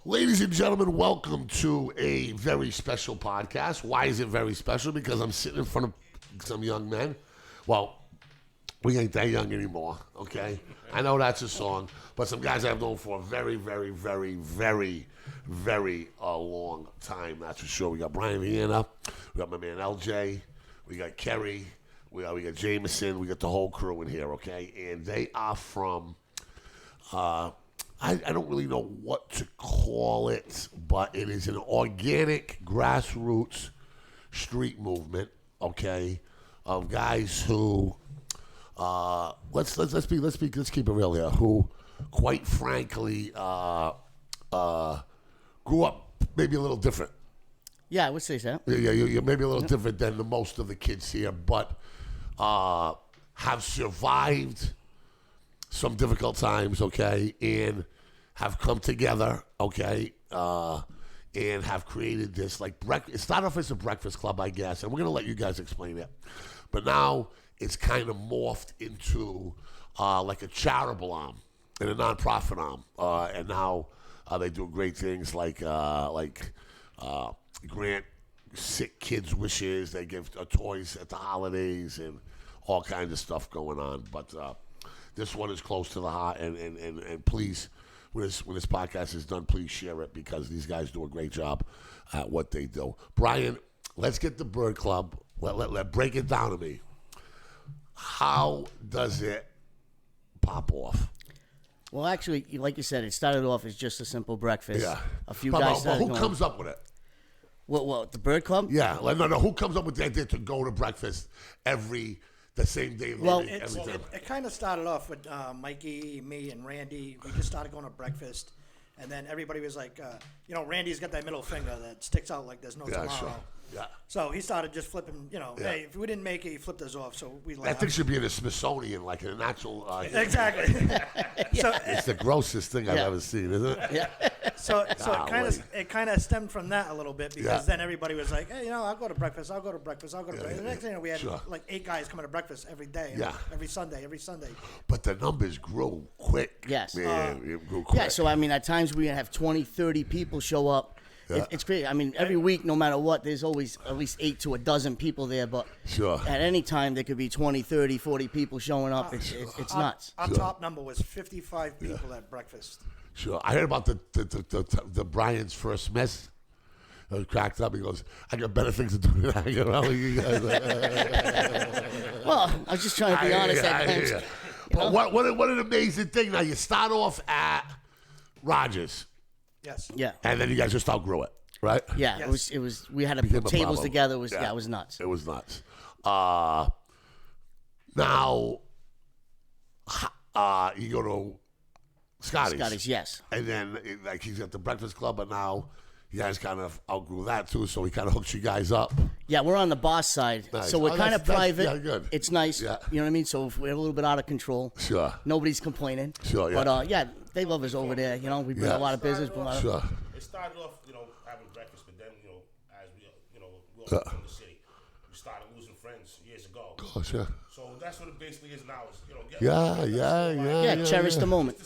Ladies and gentlemen, welcome to a very special podcast. Why is it very special? Because I'm sitting in front of some young men. Well, we ain't that young anymore, okay? I know that's a song, but some guys I've known for a very, very, very, very, very long time, that's for sure. We got Brian Vienna, we got my man LJ, we got Kerry, we got Jameson, we got the whole crew in here, okay? And they are from... I don't really know what to call it, but it is an organic grassroots street movement, okay, of guys who let's keep it real here, who quite frankly grew up maybe a little different. Yeah, I would say so. Yeah, you're maybe a little different than the most of the kids here, but have survived some difficult times, okay, and have come together, okay, and have created this, like, it started off as a breakfast club, I guess, and we're going to let you guys explain it. But now it's kind of morphed into like a charitable arm and a nonprofit arm. And now they do great things like grant sick kids wishes. They give toys at the holidays and all kinds of stuff going on. But this one is close to the heart, and please, when this podcast is done, please share it because these guys do a great job at what they do. Brian, let's get the Bird Club. Let break it down to me. How does it pop off? Well, actually, like you said, it started off as just a simple breakfast. Yeah. A few but, guys. But who comes up with it? What, the Bird Club? Yeah. No. Who comes up with the idea to go to breakfast the same day? Well, it kind of started off with Mikey, me, and Randy. We just started going to breakfast. And then everybody was like, Randy's got that middle finger that sticks out like there's no tomorrow. Sure. Yeah. So he started just flipping, hey, if we didn't make it, he flipped us off. So we laughed. That thing should be in the Smithsonian, like in a natural. Exactly. So it's the grossest thing I've ever seen, isn't it? Yeah. So it kind of stemmed from that a little bit because then everybody was like, hey, I'll go to breakfast. I'll go to breakfast. The next thing we had like 8 guys coming to breakfast every day. Every Sunday. But the numbers grew quick. Yes. Man, it grew quick. Yeah. So I mean, at times we have 20, 30 people show up. Yeah. It's crazy. I mean, every week, no matter what, there's always at least 8 to a dozen people there. But at any time, there could be 20, 30, 40 people showing up. It's nuts. Our top number was 55 people at breakfast. Sure. I heard about the Brian's first miss. I was cracked up. He goes, I got better things to do than hanging around with you guys. Well, I was just trying to be honest at times. But what an amazing thing. Now, you start off at Rogers. Yes. Yeah. And then you guys just outgrew it, right? Yeah. Yes. It was. We had to put tables together. It was nuts. It was nuts. Now, you go to Scotty's, yes. And then he's at the Breakfast Club, but now you guys kind of outgrew that too. So he kind of hooks you guys up. Yeah, we're on the boss side, nice. so we're kind of private. Yeah, good. It's nice. Yeah. You know what I mean? So if we're a little bit out of control. Sure. Nobody's complaining. Sure. Yeah. But they love us over there. We bring a lot of business. Sure. It started off, having breakfast, but then, as we all from the city, we started losing friends years ago. Of course, yeah. So that's what it basically is now. Is, Yeah, cherish the moment.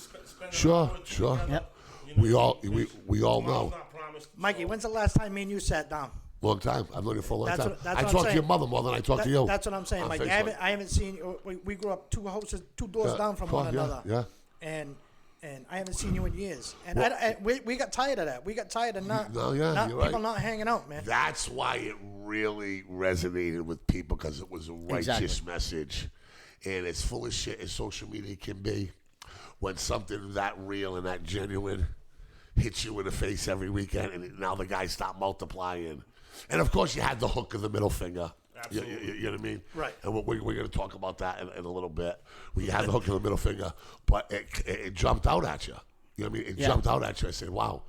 Sure. Yep. We all know. Mikey, when's the last time me and you sat down? Long time. I've known you for a long time. That's I what talk I'm to your mother more than I talk to you. That's what I'm saying, Mikey. I haven't seen you. We grew up 2 houses, 2 doors down from one another. Yeah. And I haven't seen you in years. And we got tired of that. We got tired of people not hanging out, man. That's why it really resonated with people, because it was a righteous message. And as full of shit as social media can be, when something that real and that genuine hits you in the face every weekend, and now the guys stop multiplying. And of course, you had the hook of the middle finger. Absolutely. You know what I mean? Right. And we're going to talk about that in a little bit. We had the hook of the middle finger, but it jumped out at you. You know what I mean? It jumped out at you. I said, wow,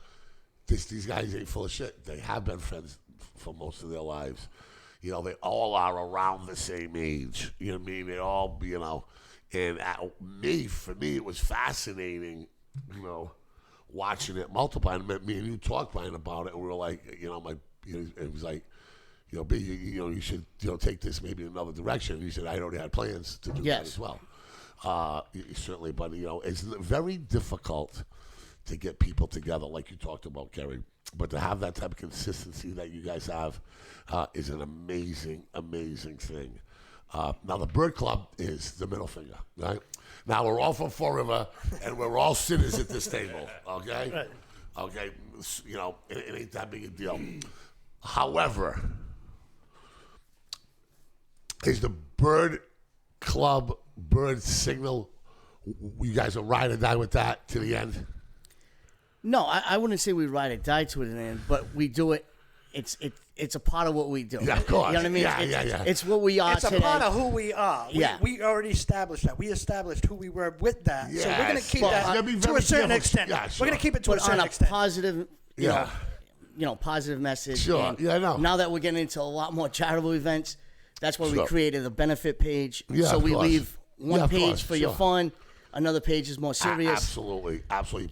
these guys ain't full of shit. They have been friends for most of their lives. They all are around the same age. You know what I mean? They all, and for me, it was fascinating, watching it multiply. And me and you talked, Brian, about it, and we were like, it was like, B, you should, take this maybe in another direction. And he said, I already had plans to do that as well. certainly, but it's very difficult to get people together, like you talked about, Kerry. But to have that type of consistency that you guys have is an amazing, amazing thing. Now, the Bird Club is the middle finger, right? Now, we're all from Fall River, and we're all sinners at this table, okay? Right. Okay, it ain't that big a deal. However, is the Bird Club, Bird Signal, you guys are ride or die with that to the end? No, I wouldn't say we ride or die to it in the end, but we do it. It's a part of what we do. Yeah, of course. You know what I mean? Yeah. It's what we are It's today. a part of who we are. Yeah. We already established that. We established who we were with that. So we're going to keep Well, that it's gonna be to very a certain difficult. extent. Yeah, sure. We're going to keep it to a But on certain a extent. positive, Yeah. positive message. Sure. And Yeah, I know. Now that we're getting into a lot more charitable events, that's why we Sure. created a benefit page. Yeah, so of we course. leave one Yeah, of page course, for your sure. fun, another page is more serious. Absolutely.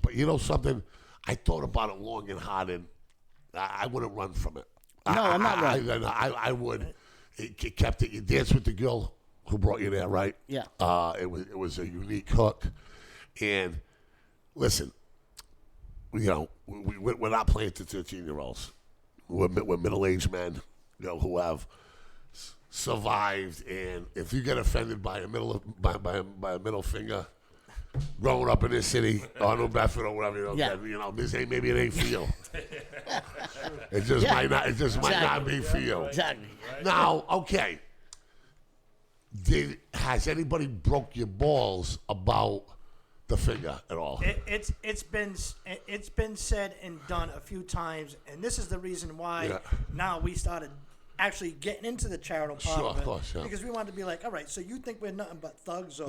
But you know something? I thought about it long and hard, and I wouldn't run from it. No, I'm not running. I would. It kept it. You danced with the girl who brought you there, right? Yeah. It was a unique hook, and listen, we're not playing to 13-year-olds. We're middle-aged men, who have survived, and if you get offended by a middle finger, growing up in this city or New Bedford or whatever, maybe it ain't for you. It just might not. It just might not be for you. Exactly. Now, okay. Has anybody broke your balls about the finger at all? It's been said and done a few times, and this is the reason why now we started actually getting into the charitable part of it. Course, yeah. Because we wanted to be like, all right, so you think we're nothing but thugs or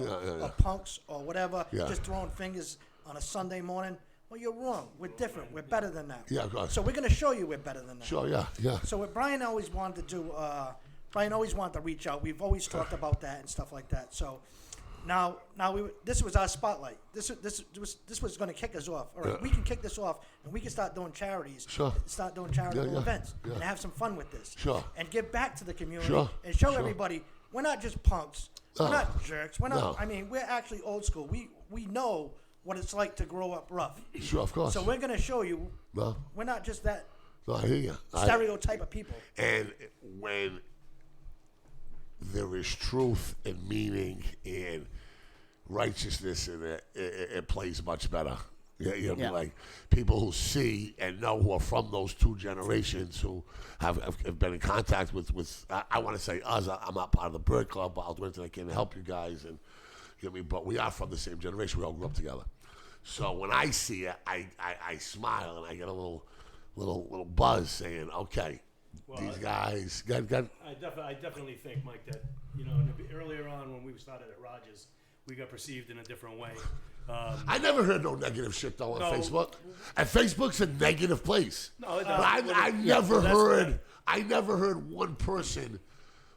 punks or whatever, Yeah. just throwing fingers on a Sunday morning? Well, you're wrong. We're different. We're better than that. Yeah, of course. So we're going to show you we're better than that. Sure, yeah. So what Brian always wanted to do, Brian always wanted to reach out. We've always talked about that and stuff like that. So now this was our spotlight. This was going to kick us off. All right, we can kick this off, and we can start doing charities. Sure. Start doing charitable events yeah. and have some fun with this. Sure. And give back to the community Sure, and show sure. everybody we're not just punks. No. We're not jerks. We're not. No. I mean, we're actually old school. We know what it's like to grow up rough. Sure, of course. So we're going to show you. No. We're not just that No, I hear you. stereotype of people. And when there is truth and meaning and righteousness in it, it plays much better. Yeah. Like people who see and know, who are from those two generations, who have been in contact with I want to say us. I'm not part of the Bird Club, but I'll do anything I can to help you guys. And but we are from the same generation. We all grew up together. So when I see it, I smile and I get a little buzz, saying, okay. Well, these guys got. I definitely think, Mike, that earlier on when we started at Rogers, we got perceived in a different way. I never heard no negative shit though on Facebook. And Facebook's a negative place. No, it but doesn't. I never heard one person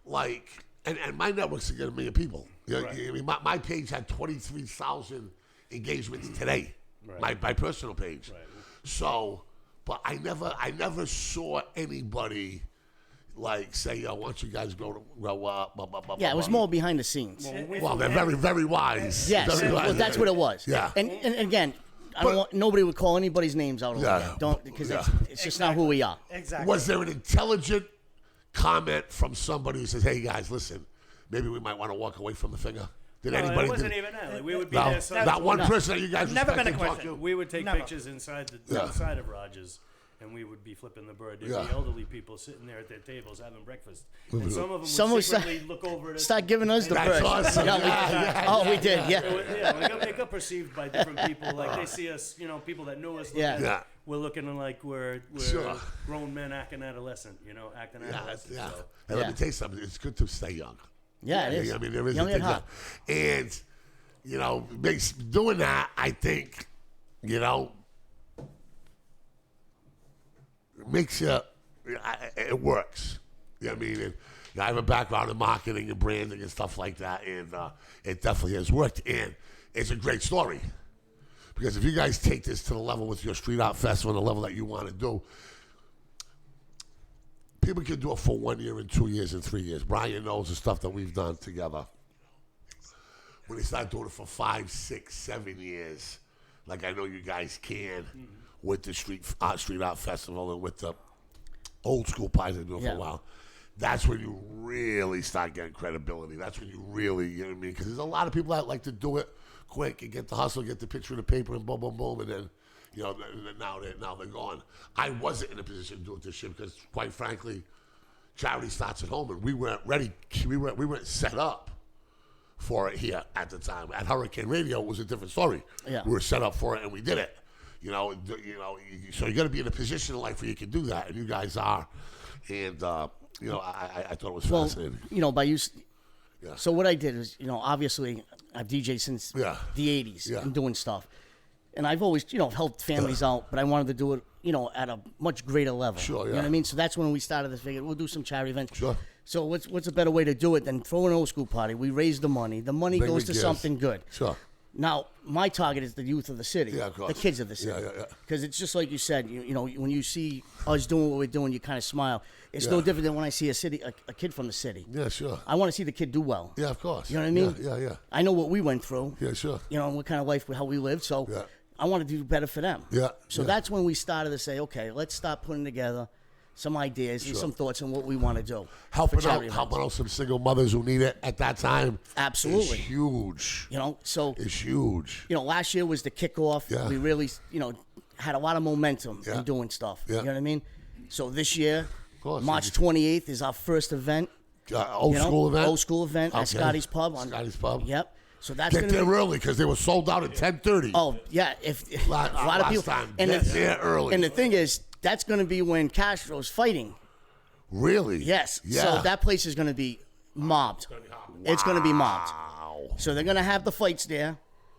like, and my network's a good 1 million people. Right. I mean, my page had 23,000 engagements today. Right. My personal page. Right. So. But I never saw anybody like say, "Yo, why don't you guys grow up?" Blah, blah, blah, Yeah, it was blah. more behind the scenes. Well, they're very, very wise. Yes, Very wise. well, that's what it was. Yeah. And again, nobody would call anybody's names out. Yeah. Don't, because Yeah. it's just not who we are. Exactly. Was there an intelligent comment from somebody who says, "Hey guys, listen, maybe we might want to walk away from the finger"? Did anybody? It wasn't even that. Like, we would be No, there. So not one person that you guys Never been a respect and talk question. to. we would take Never. pictures inside Yeah. inside of Rogers, and we would be flipping the bird. There'd Yeah. be elderly people sitting there at their tables having breakfast, Mhm. and some of them Some would would secretly look over at us. Start giving us the That's bird. awesome. Yeah, we did. Yeah. It got perceived by different people. Like they see us, people that knew us. look Yeah. at Yeah. We're looking like we're Sure. grown men acting adolescent. Acting adolescent. Yeah. So. And let me tell you something. It's good to stay young. Yeah, it is. I mean, there is Young a and thing hot. that, and doing that, I think, makes you. It works. You know what I mean? And I have a background in marketing and branding and stuff like that, and it definitely has worked. And it's a great story because if you guys take this to the level with your street art festival, and the level that you want to do. People can do it for 1 year and 2 years and 3 years. Brian knows the stuff that we've done together. when they start doing it for 5, 6, 7 years, like I know you guys can, with the street art festival and with the old school pies they've been doing for a while. That's when you really start getting credibility. That's when you really, you know what I mean? Because there's a lot of people that like to do it quick and get the hustle, get the picture in the paper, and boom, boom, boom, and then, you know, now they're gone. I wasn't in a position to do it this year because, quite frankly, charity starts at home, and we weren't ready. We weren't set up for it here at the time. At Hurricane Radio, it was a different story. Yeah. We were set up for it, and we did it. So you got to be in a position in life where you can do that, and you guys are. And I thought it was fascinating. By use. Yeah. So what I did is, obviously I've DJed since the 80s and doing stuff. And I've always, helped families out, but I wanted to do it, at a much greater level. Sure, yeah. You know what I mean? So that's when we started this. Figure, we'll do some charity events. Sure. So what's a better way to do it than throw an old school party? We raise the money. The money Bring goes the to gifts. something good. Sure. Now, my target is the youth of the city, Yeah, of course. the kids of the city. Yeah. Because it's just like you said, when you see us doing what we're doing, you kind of smile. It's no different than when I see a kid from the city. Yeah, sure. I want to see the kid do well. Yeah, of course. You know what I mean? Yeah. I know what we went through. Yeah, sure. And what kind of life, how we lived. So I want to do better for them. Yeah. So that's when we started to say, okay, let's start putting together some ideas and some thoughts on what we want to do. Helping out some single mothers who need it at that time. Absolutely. It's huge. It's huge. Last year was the kickoff. Yeah. We really, had a lot of momentum Yeah. in doing stuff. Yeah. You know what I mean? So this year, course. March 28th is our first event. Old school event? Old school event at Okay. Scotty's Pub. Scotty's Pub. Yep. So that's Get gonna there be, early because they were sold out at 10:30. Oh yeah, a lot of last people. time, And get there early. And the thing is, that's going to be when Castro's fighting. Really? Yes. Yeah. So that place is going to be mobbed. It's going to be mobbed. Wow. So they're going to have the fights there.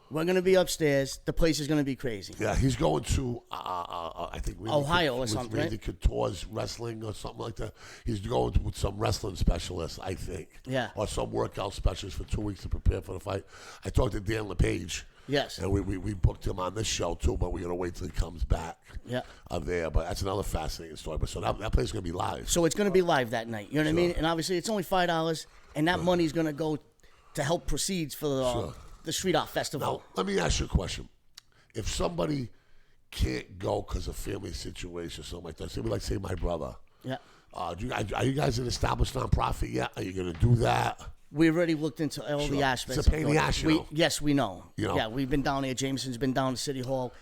We're going to be upstairs. The place is going to be crazy. Yeah, he's going to, I think, Ohio or something, Randy Couture's wrestling or something like that. He's going with some wrestling specialist, I think. Yeah. Or some workout specialist for 2 weeks to prepare for the fight. I talked to Dan LePage. Yes. And we booked him on this show, too, but we're going to wait till he comes back. Yeah. There. But that's another fascinating story. But so that place is going to be live. So it's going to be live that night. You know what I mean? And obviously, it's only $5, and that money is going to go to help proceeds for the Street Art Festival. Now, let me ask you a question. If somebody can't go because of family situation or something like that, say my brother. Yeah. Are you guys an established nonprofit yet? Are you going to do that? We already looked into all the aspects. It's a pain in the ass, Yes, we know. You know. Yeah, we've been down there. Jameson's been down to City Hall.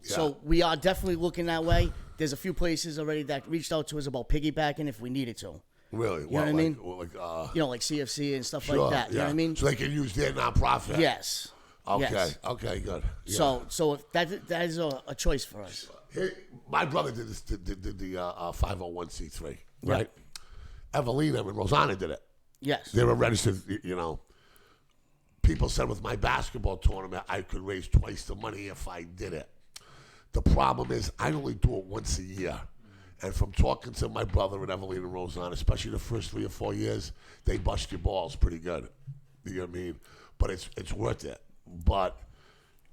So we are definitely looking that way. There's a few places already that reached out to us about piggybacking if we needed to. Really? You know what I mean? Like CFC and stuff sure, like that. You know what I mean? So they can use their nonprofit. Yes. Okay. Yes. Okay. Good. Yeah. So if that is a choice for us. Hey, my brother did this. Did the 501c3, right? Evelina and Rosanna did it. Yes. They were registered. People said with my basketball tournament, I could raise twice the money if I did it. The problem is I only do it once a year. And from talking to my brother and Evelina and Rosanna, especially the first 3 or 4 years, they bust your balls pretty good. You know what I mean? But it's worth it. But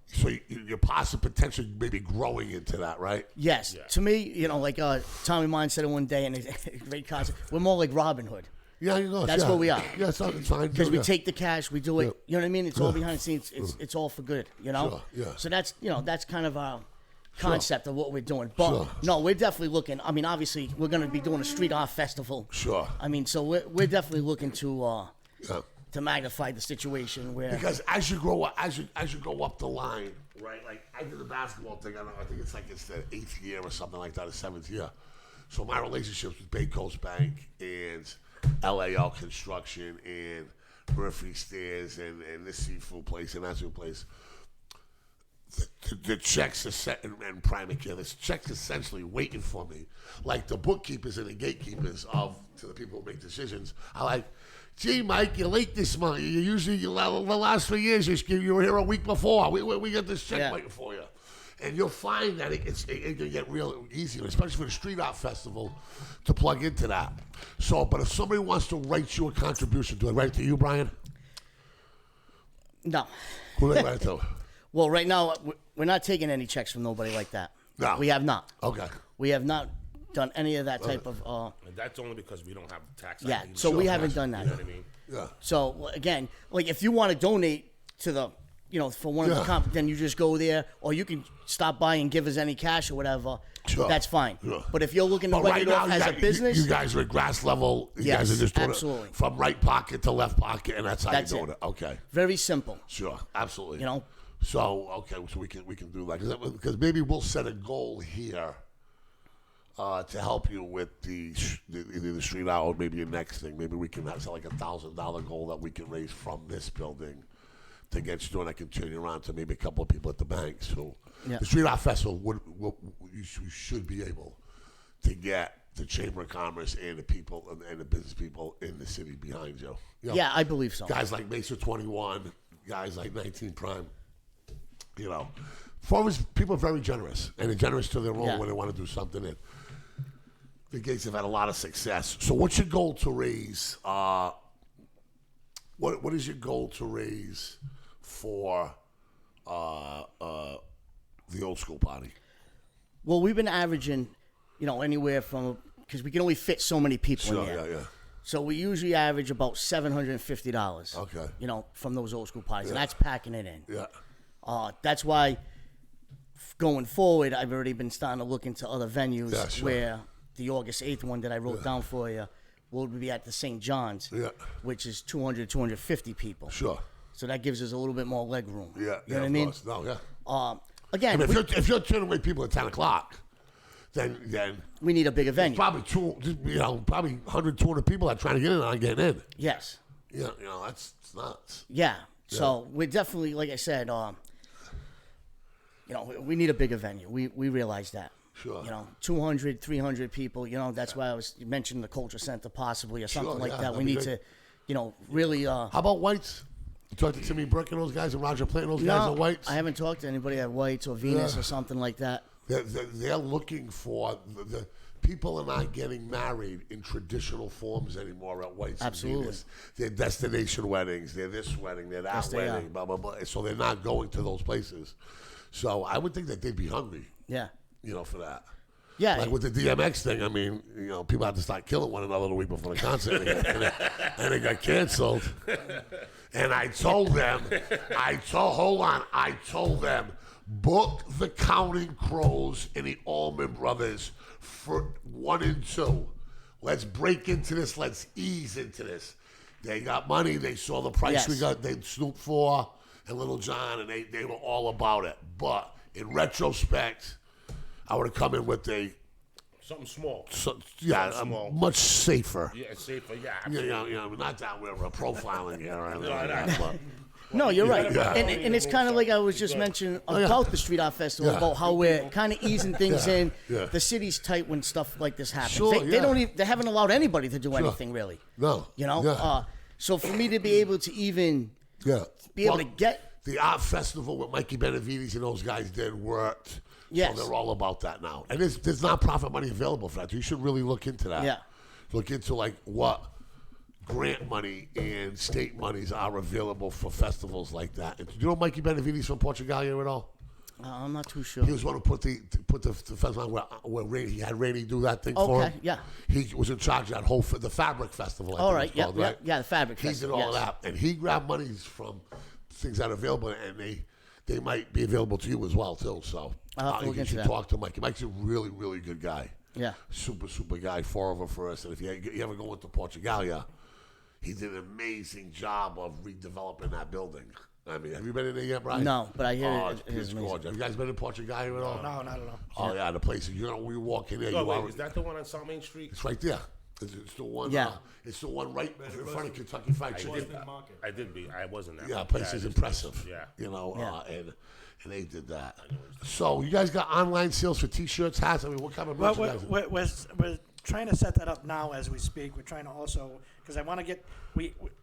so you're possibly potentially maybe growing into that, right? Yes. Yeah. To me, like Tommy Mine said it one day in a great concert, we're more like Robin Hood. Yeah, you know. That's what we are. Yeah, it's fine. Because we take the cash, we do it. You know what I mean? It's all behind the scenes. It's all for good. Sure, yeah. So that's kind of our concept of what we're doing. But no, we're definitely looking. I mean, obviously, we're going to be doing a street art festival. Sure. I mean, so we're definitely looking to magnify the situation where because as you grow up, as you go up the line, right? Like I did the basketball thing. I think it's the 8th year or something like that, the 7th year. So my relationships with Bay Coast Bank and LAL Construction and Murphy Stairs and this seafood place and that seafood place. The checks are set and Primacare. The checks essentially waiting for me, like the bookkeepers and the gatekeepers to the people who make decisions. I like, gee, Mike, you're late this month. You usually the last 3 years you were here a week before. We got this check waiting for you, and you'll find that it can get real easier, especially for the Street Art Festival, to plug into that. So, but if somebody wants to write you a contribution, do I write it to you, Brian? No. Who do I write it to? Well, right now, we're not taking any checks from nobody like that. No. We have not. Okay. We have not done any of that type of... And that's only because we don't have tax yeah, ID. so we haven't done that. You know what I mean? Yeah. So, again, like, if you want to donate to the, for one of the then you just go there, or you can stop by and give us any cash or whatever. Sure. That's fine. Sure. But if you're looking to But write right it now, off as a business, you guys are at grass level. You guys Yes, are just doing absolutely. it from right pocket to left pocket, and that's how That's you're doing it. it. Okay. very simple. Sure. Absolutely. You know? So okay, so we can do that because maybe we'll set a goal here to help you with either the street out or maybe your next thing. Maybe we can have like $1,000 goal that we can raise from this building to get you doing. I can turn you around to maybe a couple of people at the bank. So Yeah. the Street Art Festival you should be able to get the Chamber of Commerce and the people and the business people in the city behind you. You know, Yeah, I believe so. guys like Mesa 21, guys like 19 Prime. Farmers, people are very generous, and they're generous to their own Yeah. when they want to do something. And the Gates have had a lot of success. So, what's your goal to raise? What is your goal to raise for the old school party? Well, we've been averaging, anywhere from, because we can only fit so many people in there. Yeah. So we usually average about $750. Okay. From those old school parties, and that's packing it in. Yeah. That's why, going forward, I've already been starting to look into other venues Yeah, sure. where the August 8th one that I wrote down for you will be at the St. John's, Yeah. which is 200, 250 people. Sure. So that gives us a little bit more leg room. Yeah. You know what I mean? Course. No, yeah. Again, I mean, if you're turning away people at 10 o'clock, then we need a bigger venue. probably probably 100, 200 people that are trying to get in aren't getting in. Yes. That's it's nuts. Yeah. So we're definitely, like I said, we need a bigger venue. We realize that. Sure. 200, 300 people. That's why you mentioned the Culture Center possibly or something like yeah, that. We that'd be need great. to, really. How about Whites? You talked to Timmy Burke and those guys and Roger Plant and those guys at Whites? I haven't talked to anybody at Whites or Venus Yeah. or something like that. They're looking for the people are not getting married in traditional forms anymore at Whites. Absolutely. And Venus. They're destination weddings. They're this wedding. They're that Yes, they wedding. are. Blah blah blah. So they're not going to those places. So I would think that they'd be hungry. Yeah. For that. Yeah. Like with the DMX thing, I mean, people had to start killing one another the week before the concert, and it got canceled. And I told them, I told them, book the Counting Crows and the Allman Brothers for 1 and 2. Let's break into this. Let's ease into this. They got money. They saw the price Yes. we got. They Snoop 4 and Little John, and they were all about it. But in retrospect, I would have come in with Something small. a much safer. Yeah, safer. Yeah. Not that we're profiling here or anything like that, but No, you're right. Yeah. And it's kind of like I was just mentioning about the Street Art Festival, about how we're kind of easing things in. Yeah. The city's tight when stuff like this happens. Sure, they don't even, they haven't allowed anybody to do anything really. No. Yeah. So for me to be able to even be able to get the art festival with Mikey Benavides and those guys did worked. Yes. So they're all about that now. And there's nonprofit money available for that. You should really look into that. Yeah. Look into like what grant money and state monies are available for festivals like that. And do you know Mikey Benavides from Portugalia at all? I'm not too sure. He was one who put the festival on where he had Rainey do that thing for him. Okay, yeah. He was in charge of that the Fabric Festival. I All think right, it's called, right? yeah, the Fabric He did Festival, all yes. that, and he grabbed monies from things that are available, and they might be available to you as well too. So I'll have to look you into should that. talk to Mikey. Mike's a really, really good guy. Yeah. Super guy. 4 over for us. And if you ever go into Portugalia, he did an amazing job of redeveloping that building. I mean, have you been in there yet, Brian? No, but I hear it's it is amazing. gorgeous. Have you guys been in Portugalia at all? No, not at all. Oh yeah, the place. We walk in there. Oh, wait, is that the one on South Main Street? It's right there. It's the one. Yeah. It's the one right in front of Kentucky Fried Chicken. I did be. I wasn't there. Yeah, place is impressive. Yeah. And they did that. So you guys got online sales for T-shirts, hats. I mean, what kind of Well, merchandise? we're trying to set that up now as we speak. We're trying to also, because I want to get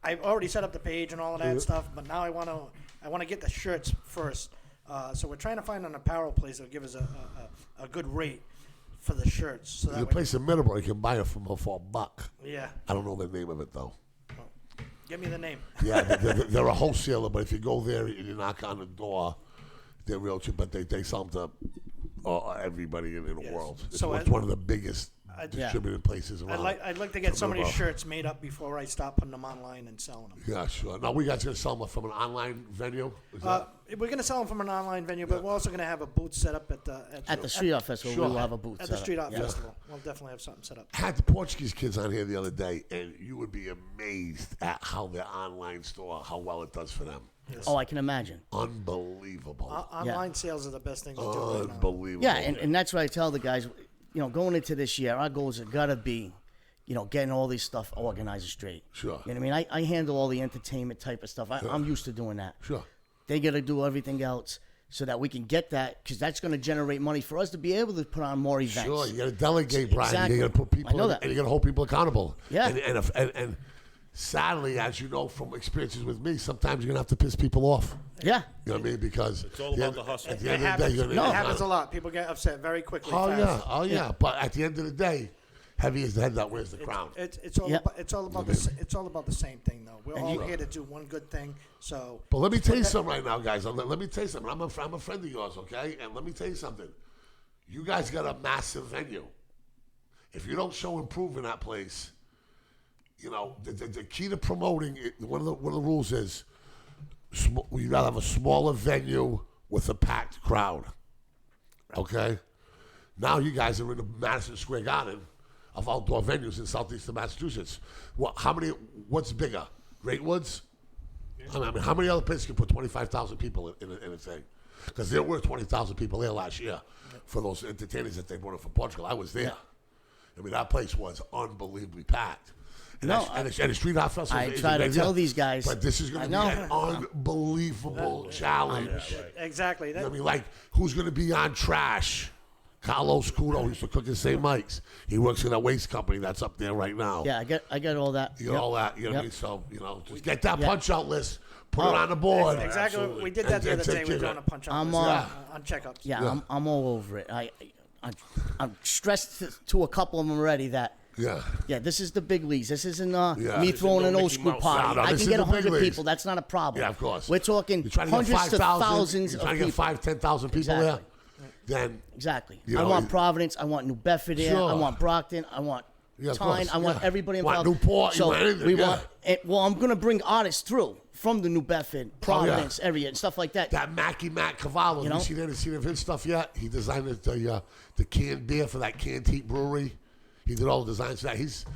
I've already set up the page and all of that stuff, but now I want to get the shirts first. So we're trying to find an apparel place that'll give us a good rate for the shirts. So The that way, place in Middleborough, you can buy it for $1. yeah. I don't know the name of it though. Give me the name. Yeah, they're a wholesaler, but if you go there and you knock on the door, they're real cheap. But they sell them to everybody in the Yes. world. It's So one of the biggest distributed places around. I'd like to get some of these Above. shirts made up before I start putting them online and selling them. Yeah, sure. Now, we guys going to sell them from an online venue? Is that? We're going to sell them from an online venue, but we're also going to have a booth set up at At the Street Art Festival, Sure. we will have a booth at set the Street up. Art Yeah. Festival. We'll definitely have something set up. I had the Portuguese kids on here the other day, and you would be amazed at how their online store, how well it does for them. Oh, I can imagine. Unbelievable. Online sales are the best thing to do right now. Unbelievable. Yeah, and that's what I tell the guys. You know, going into this year, our goals have got to be, you know, getting all this stuff organized straight. Sure. You know what I mean? I handle all the entertainment type of stuff. I'm used to doing that. Sure. They got to do everything else so that we can get that, because that's going to generate money for us to be able to put on more events. Sure, you got to delegate, Brian. Exactly. You got to put people, I know that. and you got to hold people accountable. Yeah. And sadly, as you know from experiences with me, sometimes you're gonna have to piss people off. Yeah. You know what I mean? Because It's all about the hustle. At the It end of the day, happens, you're gonna it happens a lot. People get upset very quickly. Oh fast. yeah, oh yeah. But at the end of the day, heavy is the head that wears the crown. It's all Yep. about it's all about the same thing though. We're all here to do one good thing. So But let me tell you something right now, guys. Let me tell you something. I'm a friend of yours, okay? And let me tell you something. You guys got a massive venue. If you don't show improvement in that place, you know the key to promoting it, one of the rules is you gotta have a smaller venue with a packed crowd. Okay. Now you guys are in the Madison Square Garden of outdoor venues in southeastern Massachusetts. What's bigger, Great Woods? I mean, how many other places can put 25,000 people in a thing? Because there were 20,000 people there last year for those entertainers that they brought in from Portugal. I was there. I mean, that place was unbelievably packed. And, and the Street Art Festival. I try to tell these guys. But this is going to be an unbelievable challenge. exactly. You know what I mean? Like, who's going to be on Trash? Carlos Cudo used to cook at St. Mike's. He works in a waste company that's up there right now. Yeah, I got all that. You got all that. You know what I mean? So, just get that Yep. punch-out list, put it on the board. Exactly. We did that the other day. We were doing a punch I'm, on checkups. Yeah, I'm all over it. I'm stressed to a couple of them already that. Yeah, this is the big leagues. This isn't me throwing an old school party. No, I this can is get the big 100 leagues. people. That's not a problem. Yeah, of course. We're talking You're trying to get hundreds to 5,000, thousands you're of trying to get people. 5,000, 10,000 people Exactly. there. Then Exactly. You I know, want Providence. I want New Bedford here. Sure. I want Brockton. I want Yeah, of Tyne. course, I want yeah. everybody Want involved. Newport, you So want anything, we yeah. want. Well, I'm going to bring artists through from the New Bedford, Providence area, and stuff like that. that Mackie Mac Cavallo, You know? you seen any of his stuff yet? He designed the canned beer for that Canned Heat Brewery. He did all the designs for that. He's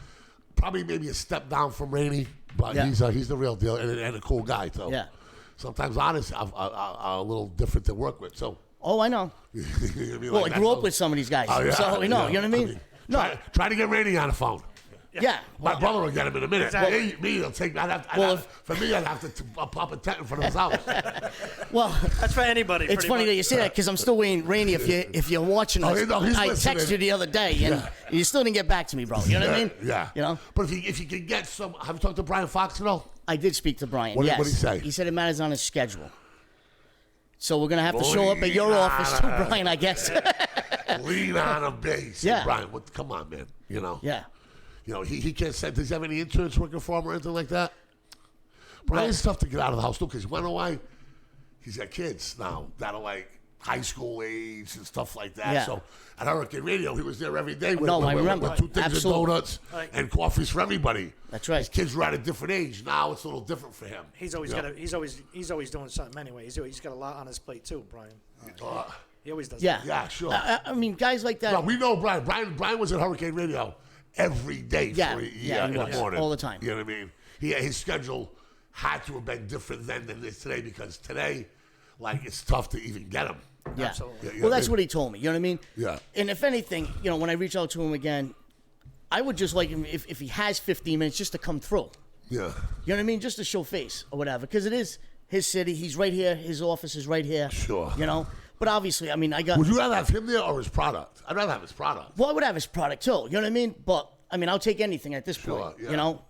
probably maybe a step down from Rainey, but Yeah. he's the real deal and a cool guy too. Yeah. Sometimes artists are a little different to work with. So, Oh, I know. you know what I mean? Well, Like I grew that. up with some of these guys, Oh, yeah, so we know. yeah. You know what I mean? No. Try to get Rainey on the phone. Yeah. My brother will get him in a minute. Exactly. Me, he'll take. Well, for me, I'd have to pop a tent in front of his house. Well, That's for anybody. it's pretty funny much. that you say that because I'm still waiting, Rainey. If you're watching us, no, he's I listening. texted you the other day and you still didn't get back to me, bro. You know what I mean? Yeah. You know, But if you can get some, have you talked to Brian Fox at all? I did speak to Brian. What did- yes. what'd he say? He said it matters on his schedule. So we're gonna have to show up at your office too, Brian. I guess. Lean on a base. Yeah. Brian, come on, man. Yeah. He can't say. Does he have any interns working for him or anything like that? Brian's tough to get out of the house too, because you want to know why? He's got kids now that are like high school age and stuff like that. Yeah. So at Hurricane Radio, he was there every day with, No, I remember. with 2 things Absolutely. of donuts and coffees for everybody. That's right. His kids were at a different age. Now it's a little different for him. He's always You know? got. He's always doing something anyway. He's got a lot on his plate too, Brian. He always does. Yeah. Yeah, sure. I mean, guys like that. No, we know Brian. Brian was at Hurricane Radio every day Yeah, for a yeah, year he in the was. morning. All the time. You know what I mean? His schedule had to have been different then than it is today, because today, like, it's tough to even get him. Yeah. Absolutely. Yeah, Well, that's yeah. what he told me. You know what I mean? Yeah. And if anything, when I reach out to him again, I would just like him if he has 15 minutes just to come through. Yeah. You know what I mean? Just to show face or whatever, because it is his city. He's right here. His office is right here. Sure. You know. But obviously, I mean, I got. Would you rather have him there or his product? I'd rather have his product. Well, I would have his product too. You know what I mean? But I mean, I'll take anything at this Sure, point. yeah. You know.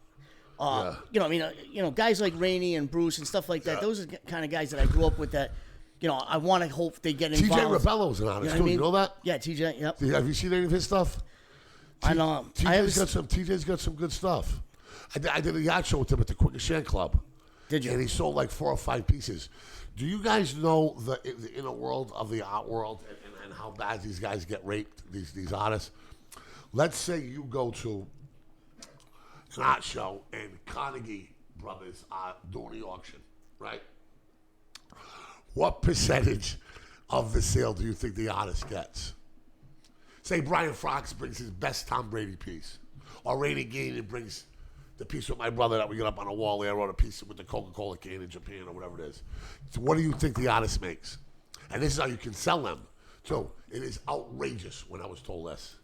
Yeah. You know, I mean, guys like Rainey and Bruce and stuff like that. Those are the kind of guys that I grew up with. That, I want to hope they get involved. TJ Rebello's an artist, You know what too. I mean? You know that? Yeah, TJ. Yep. Have you seen any of his stuff? I know. TJ's got some good stuff. I did a yacht show with him at the Quikasham Club. Did you? And he sold like 4 or 5 pieces. Do you guys know the inner world of the art world and how bad these guys get raped, these artists? let's say you go to an art show and Carnegie Brothers are doing the auction, right? What percentage of the sale do you think the artist gets? Say Brian Fox brings his best Tom Brady piece, or Rainy Gaines brings the piece with my brother that we got up on a wall there, or the piece with the Coca-Cola can in Japan, or whatever it is. So what do you think the artist makes? And this is how you can sell them, too. It is outrageous when I was told this.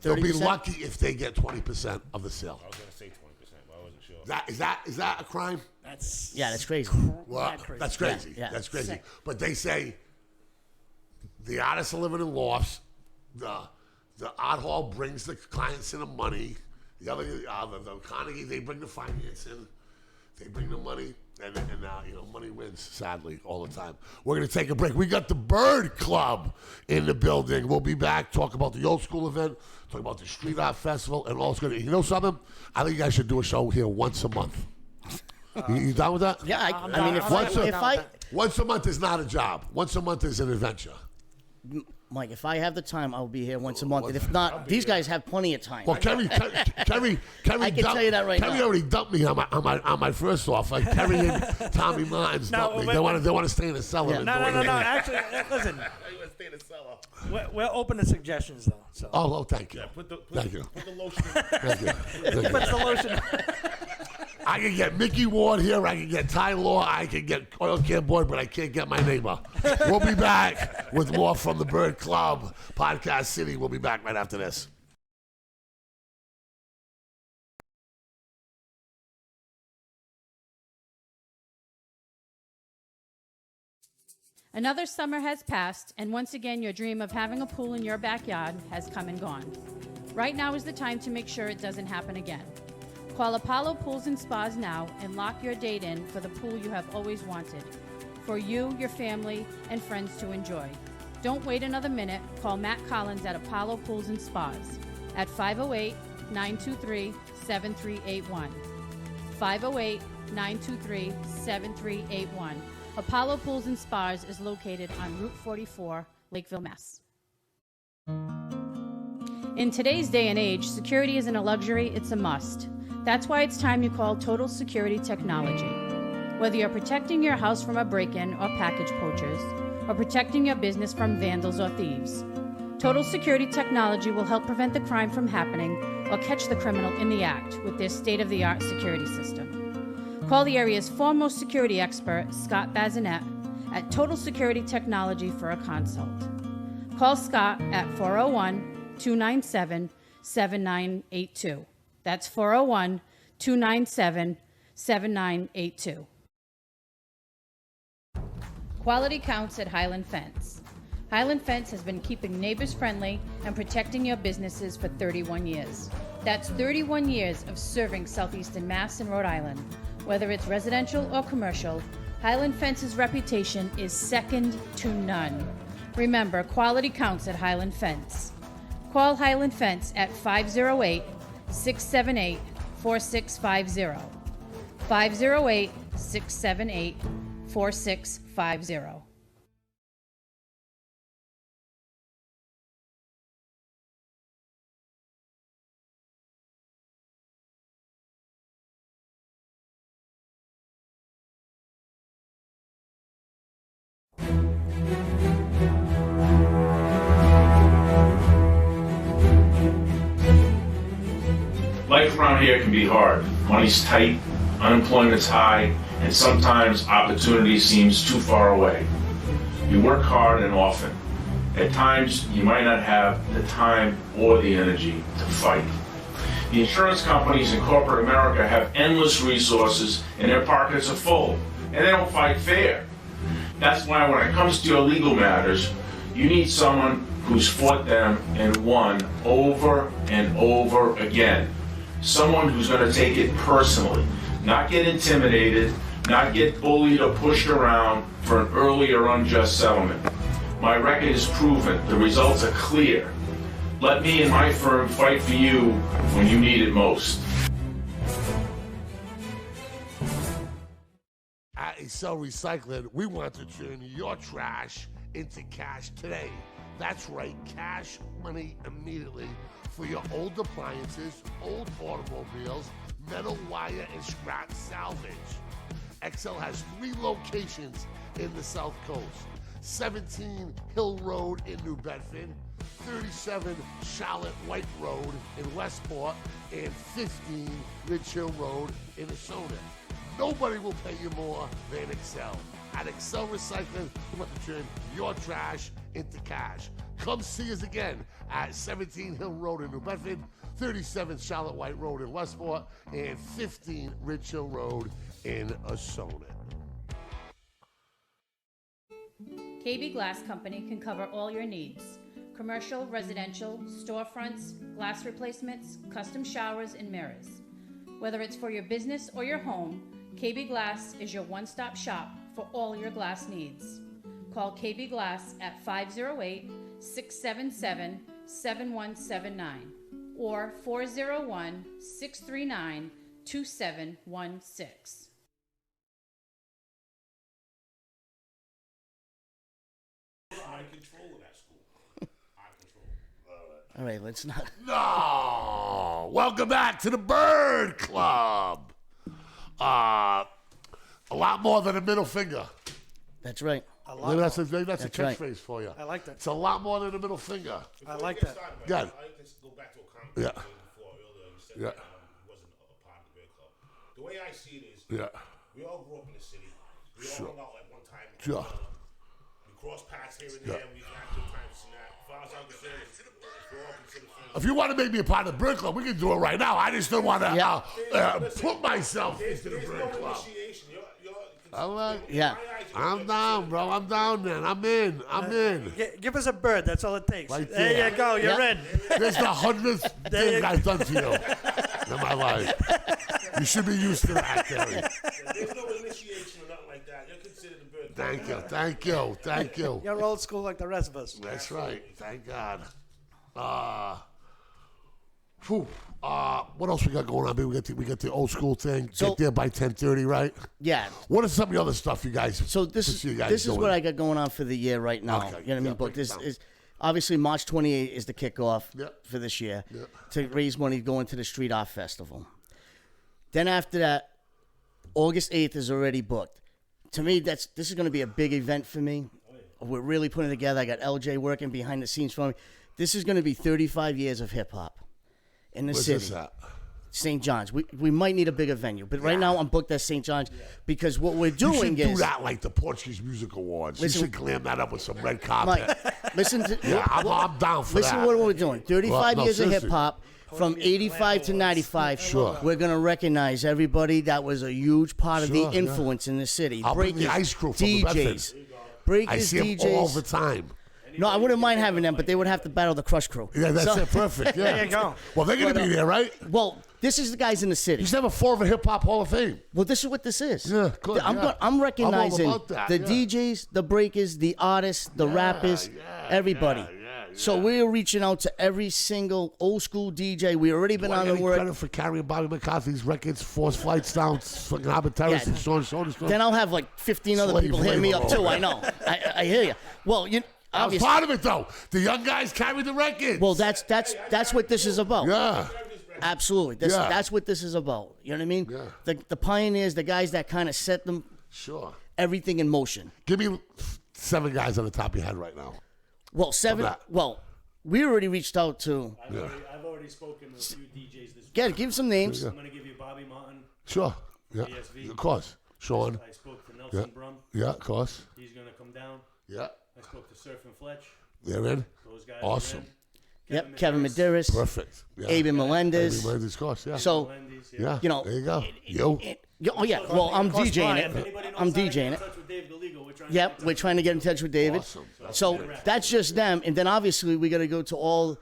They'll be 30%? lucky if they get 20% of the sale. I was gonna say 20%, but I wasn't sure. Is that a crime? That's Yeah, that's crazy. Well, crazy. that's crazy. Yeah, yeah. That's crazy. Sick. But they say the artists are living in lofts. The art hall brings the clients in the money. The other, the Carnegie, they bring the finance in. They bring the money, and money wins, sadly, all the time. We're going to take a break. We got the Bird Club in the building. We'll be back, talk about the old school event, talk about the Street Art Festival, and all it's going to. You know something? I think you guys should do a show here once a month. You down with that? Yeah, I mean, Once a month is not a job. Once a month is an adventure. Mike, if I have the time, I'll be here once a month. And if not, these guys have plenty of time. Well, Kerry, I can tell you that right Kerry now. already dumped me on my first off. Like Kerry and Tommy Martins dumped me. They want to stay in the cellar. Yeah. and No. do it. Actually, listen. We're open to suggestions, though. So. Oh, thank you. Thank you. Put the lotion in. Thank you. Thank you. Puts the lotion. I can get Mickey Ward here. I can get Ty Law. I can get Oil Can Boy, but I can't get my neighbor. We'll be back with more from the Bird Club, Podcast City. We'll be back right after this. Another summer has passed, and once again your dream of having a pool in your backyard has come and gone. Right now is the time to make sure it doesn't happen again. Call Apollo Pools and Spas now and lock your date in for the pool you have always wanted, for you, your family, and friends to enjoy. Don't wait another minute. Call Matt Collins at Apollo Pools and Spas at 508-923-7381. 508-923-7381. Apollo Pools and Spas is located on Route 44, Lakeville, Mass. In today's day and age, security isn't a luxury, it's a must. That's why it's time you call Total Security Technology. Whether you're protecting your house from a break-in or package poachers, or protecting your business from vandals or thieves, Total Security Technology will help prevent the crime from happening or catch the criminal in the act with their state-of-the-art security system. Call the area's foremost security expert, Scott Bazinet, at Total Security Technology for a consult. Call Scott at 401-297-7982. That's 401-297-7982. Quality counts at Highland Fence. Highland Fence has been keeping neighbors friendly and protecting your businesses for 31 years. That's 31 years of serving Southeastern Mass and Rhode Island. Whether it's residential or commercial, Highland Fence's reputation is second to none. Remember, quality counts at Highland Fence. Call Highland Fence at 508-678-4650. 508-678-4650. Life around here can be hard. Money's tight, unemployment's high, and sometimes opportunity seems too far away. You work hard and often. At times, you might not have the time or the energy to fight. The insurance companies in corporate America have endless resources and their pockets are full, and they don't fight fair. That's why when it comes to your legal matters, you need someone who's fought them and won over and over again. Someone who's going to take it personally, not get intimidated, not get bullied or pushed around for an early or unjust settlement. My record is proven. The results are clear. Let me and my firm fight for you when you need it most. At Excel Recycling, we want to turn your trash into cash today. That's right, cash money immediately for your old appliances, old automobiles, metal wire, and scrap salvage. XL has 3 locations in the South Coast. 17 Hill Road in New Bedford, 37 Charlotte White Road in Westport, and 15 Ridge Hill Road in Asona. Nobody will pay you more than Excel. At Excel Recycling, we're going to turn your trash into cash. Come see us again at 17 Hill Road in New Bedford, 37 Charlotte White Road in Westport, and 15 Ridge Hill Road in Asona. KB Glass Company can cover all your needs. Commercial, residential, storefronts, glass replacements, custom showers, and mirrors. Whether it's for your business or your home, KB Glass is your one-stop shop for all your glass needs. Call KB Glass at 508-677-7179 or 401-639-2716. Out of control of that school. Out of control. All right, let's not. No! Welcome back to the Bird Club. A lot more than a middle finger. That's right. Maybe that's a That's catchphrase right. for you. I like that. It's a lot more than a middle finger. I like Before we that. get started, Good. I'd like to go back to a comment you made before earlier. You said Yeah. that he wasn't a part of the Bear Club. The way I see it is, Yeah. we all grew up in the city. We all hung out at one time. Sure. We crossed paths here and there. We had good times and that. As far as I'm concerned, we're all considered friends. If you want to make me a part of the Bird Club, we can do it right now. I just don't want to put myself into the There's Bird no Club. initiation. I'm like, Yeah. I'm down, bro. I'm down, man. I'm in. Give us a bird. That's all it takes. Right there there. you go. You're Yeah. in. This is the 100th thing I've done to you in my life. You should be used to that, Terry. There's no initiation or nothing like that. You're considered a bird. Thank you. Thank you. Thank you. You're old school like the rest of us. That's right. Thank God. What else we got going on? We got the old school thing. So- Get there by 10:30, right? Yeah. What is some of the other stuff you guys? So this is you guys this is doing? what I got going on for the year right now. Okay. You know what I mean? Yeah, But break it this down. is obviously March 28th is the kickoff Yep. for this year Yep. to raise money going to the Street Art Festival. Then after that, August 8th is already booked. To me, this is going to be a big event for me. We're really putting it together. I got LJ working behind the scenes for me. This is going to be 35 years of hip hop in the Where's city. this at? St. John's. We might need a bigger venue, but right now I'm booked at St. John's because what we're You doing should do is that like the Portuguese Music Awards. Listen- You should glam that up with some red carpet. Mike, listen to Yeah, I'm down for listen that. to what we're doing. 35 Well, no, years of seriously. hip hop. From 85 to 95, Sure. we're going to recognize everybody that was a huge part of Sure, the yeah. influence in the city. I'll bring the Breakers, ice crew from the DJs. Breakers, I see them DJs. all the time. No, I wouldn't mind having them, but they would have to battle the Crush Crew. Yeah, that's So- it. Perfect. Yeah. There you go. Well, they're going to But, be there, right? Well, this is the guys in the city. You should have a Forever Hip Hop Hall of Fame. Well, this is what this is. Yeah, good, I'm, yeah. I'm recognizing I'm all about that, the yeah. DJs, the breakers, the artists, the rappers, yeah, everybody. yeah. So we're reaching out to every single old school DJ. We already been Do I on get the any work. credit for carrying Bobby McCarthy's records, Force Flights down, fucking Harvard Terrace, Yeah. and so on and so on and so on? Then I'll have like 15 other Slave people hitting me labor up too. over I know. I hear you. Well, I was obviously. part of it though. The young guys carried the records. Well, that's what this is about. yeah. Absolutely. Yeah. That's what this is about. You know what I mean? Yeah. The pioneers, the guys that kind of set them Sure. everything in motion. Give me 7 guys on the top of your head right now. Well, 7. that. Well, we already reached out to. I've already spoken to a few DJs this week. Yeah, give some names. I'm going to give you Bobby Martin. Sure. Yeah. ASV. Of course. Sean. I spoke to Nelson Brum. Yeah, of course. He's going to come down. Yeah. I spoke to Surf and Fletch. They're in. Those guys Awesome. are in. Yep, Kevin Medeiros, Perfect. Yeah. Aben Melendez. Melendez, of course. Yeah. So, Melendez, yeah. you know, There you go. oh yeah. Well, I'm course, DJing Brian. If it. anybody knows I'm how to get DJing in it. touch with Dave Gallego, we're trying to Yep, get in we're touch trying to get in touch with David. Awesome. So that's just them, and then obviously we got to go to all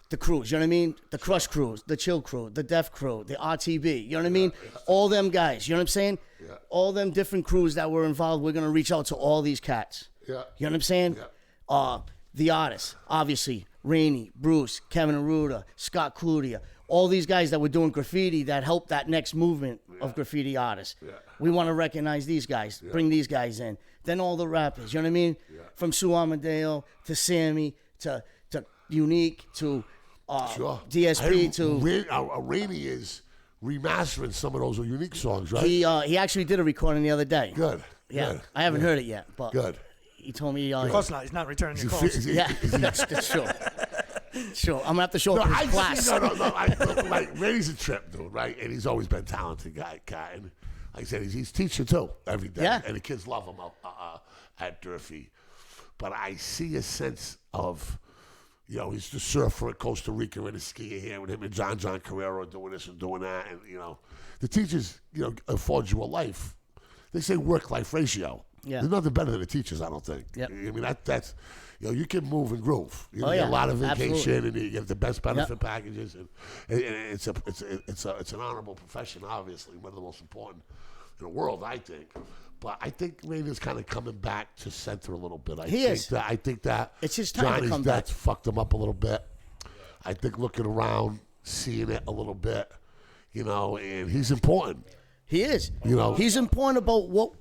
the crews. You know what I mean? The Crush crews, the Chill crew, the Def crew, the RTB. You know what I mean? All them guys. You know what I'm saying? Yeah. All them different crews that were involved. We're gonna reach out to all these cats. Yeah. You know what I'm saying? Yeah. The artists, obviously, Rainey, Bruce, Kevin Arruda, Scott Cludia, all these guys that were doing graffiti that helped that next movement of graffiti artists. We want to recognize these guys, bring these guys in. Then all the rappers, you know what I mean? From Sue Armadale to Sammy to Unique to DSP to Rainey is remastering some of those Unique songs, right? he actually did a recording the other day. Good. Yeah, Good. I haven't heard it yet, but Good. he told me. Of course not. He's not returning your calls. Yeah, that's sure. Sure, I'm gonna have to show up in his class. Like Rainey's a trip, dude, right? And he's always been a talented guy. And like I said, he's teaching too every day. Yeah. And the kids love him at Durfee. But I see a sense of, he's the surfer at Costa Rica and a skier here with him and John Carrero doing this and doing that. And, the teachers, afford you a life. They say work-life ratio. Yeah. There's nothing better than the teachers, I don't think. Yep. I mean, that's, you can move and groove. You get yeah. a lot of vacation Absolutely. and you get the best benefit packages. And it's an honorable profession, obviously, one of the most important in the world, I think. But I think Rainey's kind of coming back to center a little bit. I think that It's his time to Johnny's come back. death fucked him up a little bit. I think looking around, seeing it a little bit, and he's important. He is. You he's important about what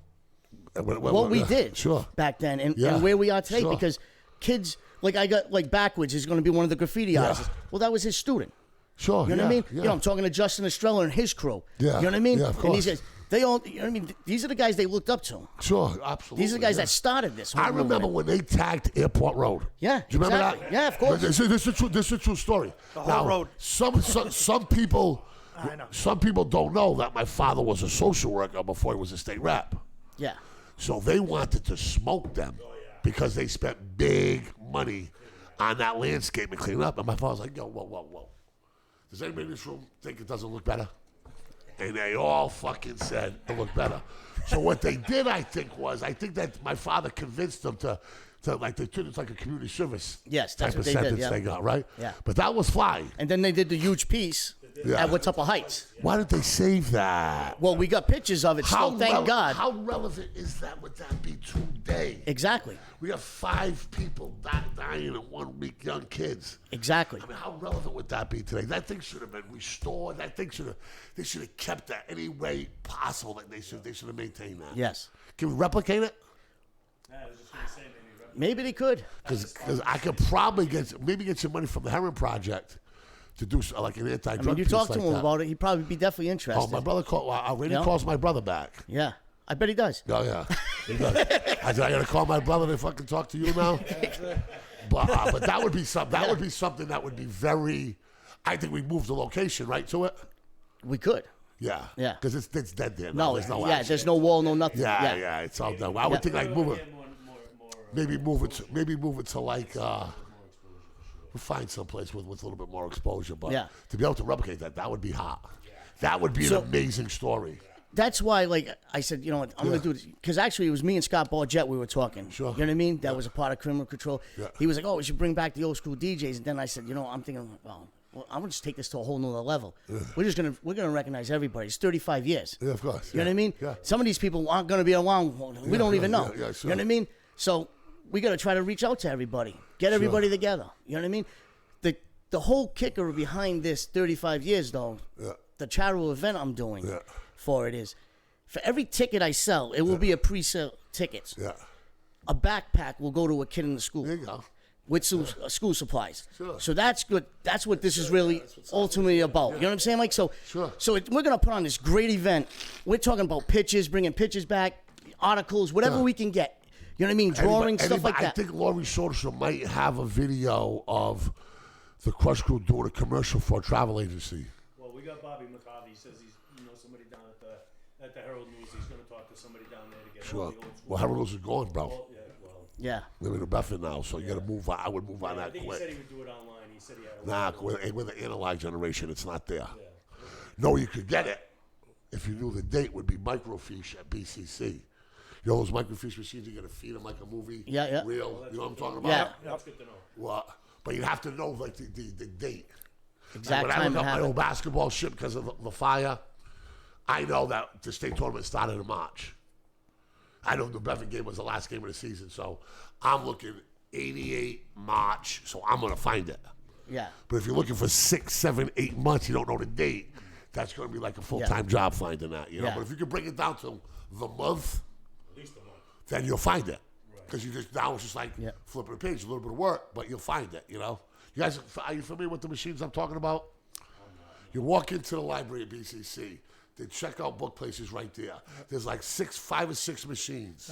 we did Sure. back then and where we are today because kids I got Backwards is going to be one of the graffiti artists. Well, that was his student. Sure. You know what I mean? Yeah. I'm talking to Justin Estrella and his crew. Yeah. You know what I mean? Yeah, of And these course. guys, they all, you know what I mean? These are the guys they looked up to. Sure, absolutely. These are the guys that started this. I remember when they tagged Airport Road. Yeah, Do you remember exactly. that? Yeah, of course. This is a true story. The whole road. Some people, I know. some people don't know that my father was a social worker before he was a state rep. Yeah. So they wanted to smoke them because they spent big money on that landscape and cleaning up. And my father was like, whoa. Does anybody in this room think it doesn't look better? And they all fucking said it looked better. So what they did, I think that my father convinced them to they turned it like a community service. Yes, type that's what of they did, sentence yeah. they got, right? Yeah. But that was fly. And then they did the huge piece at Watuppa Heights. Why did they save that? Well, we got pictures of it still, thank God. How relevant is that? Would that be today? Exactly. We have 5 people dying in 1 week, young kids. Exactly. I mean, how relevant would that be today? That thing should have been restored. They should have kept that any way possible. That they should have maintained that. Yes. Can we replicate it? I was just gonna say Maybe they could. Because I could probably get some money from the Heron Project to do like an anti-drug I mean, you piece talk to like him that. about it, he'd probably be definitely interested. Oh, my brother already Yeah. calls my brother back. Yeah. I bet he does. Oh yeah, he does. I said I gotta call my brother to fucking talk to you now. But that would be something. That would be something that would be very. I think we moved the location right to it. We could. Yeah. Yeah. Because it's dead there. No, There's no yeah, action. there's no wall, no nothing. Yeah, it's all done. I would think like move it. Maybe move it to like. We'll find someplace with a little bit more exposure, but to be able to replicate that would be hot. That would be an amazing story. That's why, I said, you know what, I'm going to do this. Because actually, it was me and Scott Bargett we were talking. Sure. You know what I mean? That was a part of Criminal Control. Yeah. He was like, oh, we should bring back the old school DJs. And then I said, I'm thinking, well, I'm going to just take this to a whole nother level. We're going to recognize everybody. It's 35 years. Yeah, of course. You know what I mean? Yeah. Some of these people aren't going to be around. We don't even know. Yeah, sure. You know what I mean? So we got to try to reach out to everybody. Get everybody together. You know what I mean? The whole kicker behind this 35 years, though, the charitable event I'm doing for it is, for every ticket I sell, it will be a pre-sale ticket. Yeah. A backpack will go to a kid in the school. There you go. With school supplies. Sure. So that's good. That's what this is really ultimately about. You know what I'm saying? Sure. So we're going to put on this great event. We're talking about pictures, bringing pictures back, articles, whatever we can get. You know what I mean? Drawing, stuff like that. I think Laurie Soderstrom might have a video of the Crush Crew doing a commercial for a travel agency. Well, we got Bobby McCarthy. He says he knows somebody down at the Herald News. He's going to talk to somebody down there to get all Sure. the old school. Well, Harold is gone, bro. Yeah. They're in Bedford now, so you got to move on. I would move on I that think quick. he said he would do it online. He said he had a Nah, with the analog generation, it's not there. No, you could get it if you knew the date would be microfiche at BCC. You know those microfiche machines, you got to feed them like a movie? Yeah. Reel, you know what I'm talking about? Yeah. That's good to know. Well, but you have to know like the date. Exact Like when I time look it up my happened. old basketball ship because of the fire, I know that the state tournament started in March. I know the Bedford game was the last game of the season, so I'm looking 88 March, so I'm going to find it. Yeah. But if you're looking for 6, 7, 8 months, you don't know the date, that's going to be like a full-time job finding that, you know. Yeah. But if you can bring it down to the month, At least a month. then you'll find it. Because you just now it's just like Yeah. flipping a page, a little bit of work, but you'll find it, you know. You guys, are you familiar with the machines I'm talking about? You walk into the library at BCC, they check out book places right there. There's like 5 or 6 machines,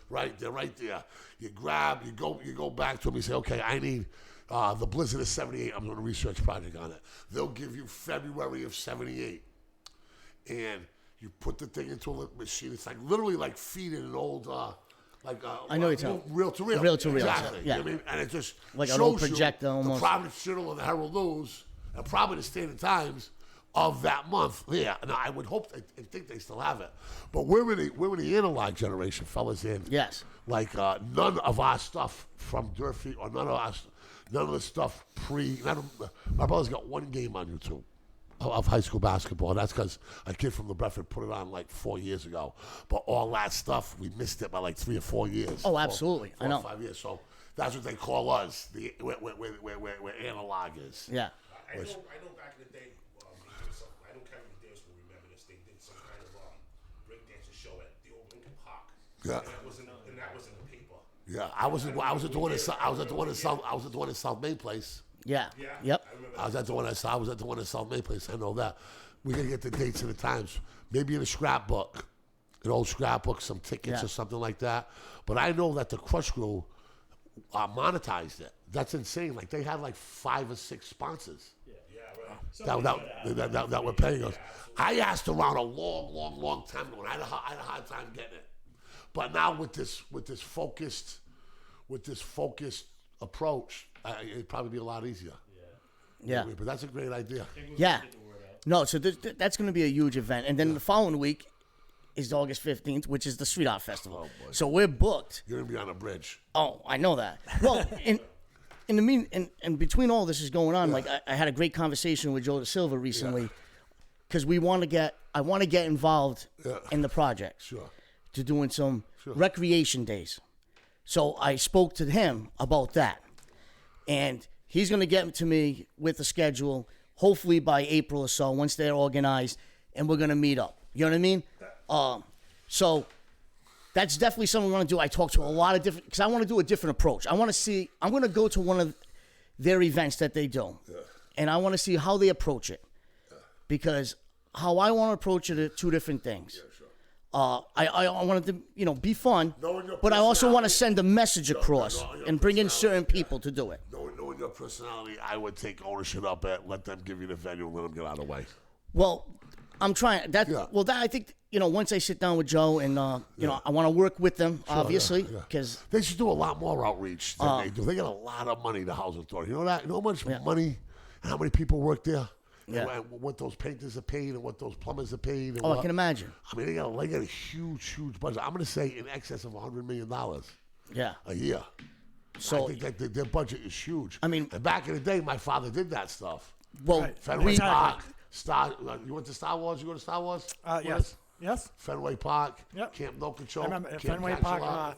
right? They're right there. You grab, you go back to them. You say, okay, I need the Blizzard of '78. I'm doing a research project on it. They'll give you February of '78, and you put the thing into a machine. It's like literally like feeding an old. I know you're talking- reel to reel. Reel to reel, Exactly. yeah. You know what I mean? And it just Like an shows old you projector almost. The Providence Journal and the Herald News, and probably the Standard Times of that month. Yeah. Now I would hope, I think they still have it, but we're in the analog generation, fellas. In Yes. like none of our stuff from Durfee or none of the stuff my brother's got 1 game on YouTube of high school basketball. And that's because a kid from the Bedford put it on like 4 years ago. But all that stuff, we missed it by like 3 or 4 years. Oh, absolutely. I know. 4 or 5 years. So that's what they call us, where analog is. Yeah. I know back in the day, I know Kevin Davis will remember this. They did some kind of breakdancing show at the old Lincoln Park. Yeah. And that was in the paper. Yeah, I was at the one at South Main Place. Yeah. Yeah. Yep. I remember I was at the one at South Main Place. I know that. We're gonna get the dates and the times. Maybe in a scrapbook, an old scrapbook, some tickets Yeah. or something like that. But I know that the Crush Crew monetized it. That's insane. Like they had like 5 or 6 sponsors that were paying us. I asked around a long time ago, and I had a hard time getting it. But now with this focused approach, it'd probably be a lot easier. Yeah. But that's a great idea. Yeah. No, so that's going to be a huge event. And then the following week is August 15th, which is the Street Art Festival. So we're booked. You're gonna be on a bridge. Oh, I know that. Well, in between all this is going on, like I had a great conversation with Joe Da Silva recently because I want to get involved in the project. Sure. To doing some recreation days. So I spoke to him about that. And he's going to get to me with a schedule, hopefully by April or so, once they're organized, and we're going to meet up. You know what I mean? So that's definitely something we want to do. I talk to a lot of different, because I want to do a different approach. I'm going to go to one of their events that they do, and I want to see how they approach it. Because how I want to approach it are 2 different things. I wanted to, be fun, but I also want to send a message across and bring in certain people to do it. Knowing your personality, I would take ownership of it. Let them give you the venue and let them get out of the way. Well, I'm trying that. Yeah. Well, that I think once I sit down with Joe and I want to work with them, obviously, because they should do a lot more outreach than they do. They get a lot of money, the housing authority. You know that? You know how much money and how many people work there? Yeah. And what those painters are paid and what those plumbers are paid. And I can imagine. I mean, they got a huge budget. I'm going to say in excess of $100 million Yeah. a year. So I think that their budget is huge. I mean- and back in the day, my father did that stuff. well, Fenway Park, you went to Star Wars? You go to Star Wars? Yes. Yes. Fenway Park, Yep. Camp No Control. I remember Camp Fenway Catch a Park. Lot.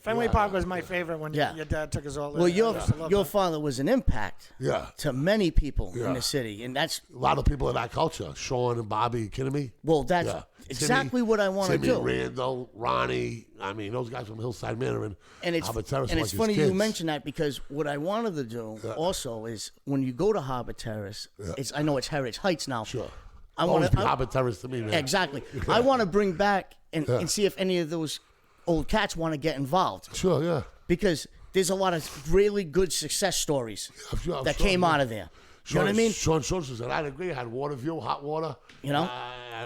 Fenway Park was my favorite when Yeah. your dad took us all there. well, I used to love your that. father was an impact Yeah. to many people in Yeah. the city, and that's A lot of people in that culture. Sean and Bobby, you kidding me? well, that's Yeah. exactly what I want to Timmy, do. Randall, Ronnie. I mean, those guys from Hillside Manor And it's Harbor Terrace and were it's like his funny you kids. mention that because what I wanted to do also is when you go to Harbor Terrace, I know it's Heritage Heights now. Sure. I Always want be to Harbor Terrace to me, man. exactly. I want to bring back and see if any of those old cats want to get involved Sure, yeah. because there's a lot of really good success stories I'm that sure, came man. out of there. You know what I mean? Sean Schultz said, I'd agree. I had water view, hot water.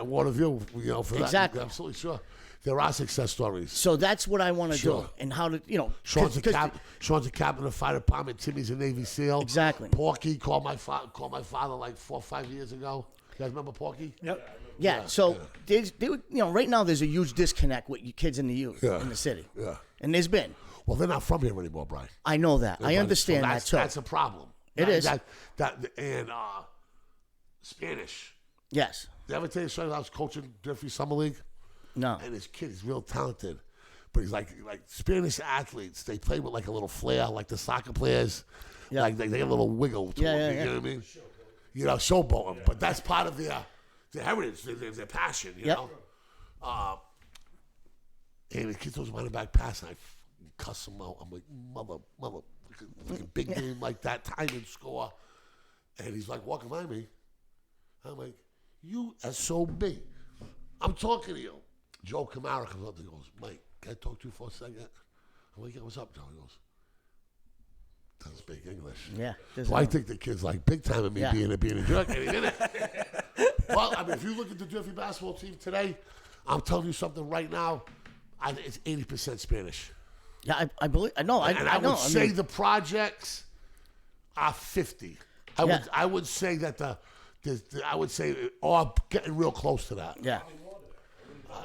Water view, for that. Exactly. Absolutely sure. There are success stories. So that's what I want to Sure. do, and how to Sean's a 'cause- captain of the fire department. Timmy's a Navy SEAL. Exactly. Porky called my father like 4 or 5 years ago. You guys remember Porky? Yep. Yeah, so right now there's a huge disconnect with you kids in the youth Yeah. in the city. Yeah. And there's been. Well, they're not from here anymore, Brian. I know that. I understand So that too. That's a problem. It is. And Spanish. Yes. Did I ever tell you story? I was coaching Durfee Summer League, No. and this kid is real talented, but he's like Spanish athletes. They play with like a little flair, like the soccer players. Yeah. Like they get a little wiggle to them. You know what I mean? You know, showboating. But that's part of their heritage, their passion. You know. And the kid throws a running back pass, and I cuss him out. I'm like, mother, fucking big game like that, time and score. And he's like walking by me. I'm like, you SOB. I'm talking to you. Joe Camara comes up and goes, Mike, can I talk to you for a second? I'm like, yeah, what's up, Joe? He goes, doesn't speak English. Yeah. So I think the kid's like big time of me being a jerk, and he did it. Well, I mean, if you look at the Durfee basketball team today, I'm telling you something right now, it's 80% Spanish. Yeah, I believe. I know. I would say the projects are 50. I would say that I would say are getting real close to that. Yeah.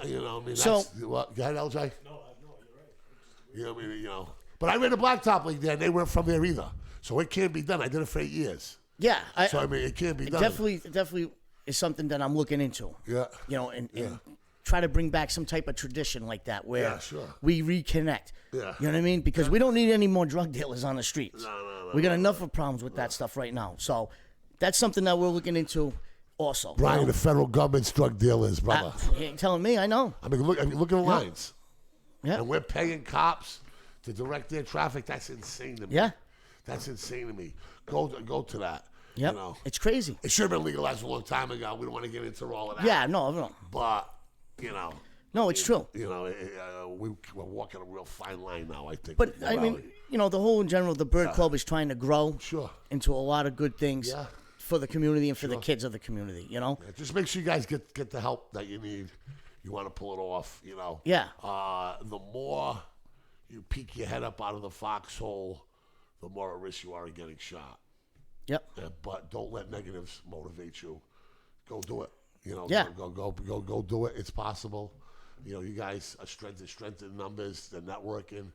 You know, I mean, So- that's what. Go ahead, LJ. No, you're right. You know, what I mean, you know. But I ran a blacktop league there, and they weren't from there either. So it can't be done. I did it for 8 years. Yeah. So I mean, it can't be done. Definitely is something that I'm looking into. Yeah. You know, and try to bring back some type of tradition like that where we reconnect. Yeah. You know what I mean? Because we don't need any more drug dealers on the streets. No. We got enough of problems with that stuff right now. So that's something that we're looking into also. Brian, you know? the federal government's drug dealers, brother. You ain't telling me, I know. I mean, look at the lines. Yeah. And we're paying cops to direct their traffic. That's insane to me. Yeah. That's insane to me. Go to that. Yep. You know. It's crazy. It should have been legalized a long time ago. We don't want to get into all of that. Yeah, no. But, you know. No, it's true. You know, we're walking a real fine line now, I think. But, I mean, you know, the whole in general, the Bird Club is trying to grow into a lot of good things for the community and for the kids of the community, you know? Yeah, just make sure you guys get the help that you need. You want to pull it off, you know? Yeah. The more you peek your head up out of the foxhole, the more at risk you are of getting shot. Yep. But don't let negatives motivate you. Go do it. You know, Yeah. Go do it. It's possible. You know, you guys are strength in numbers. They're networking.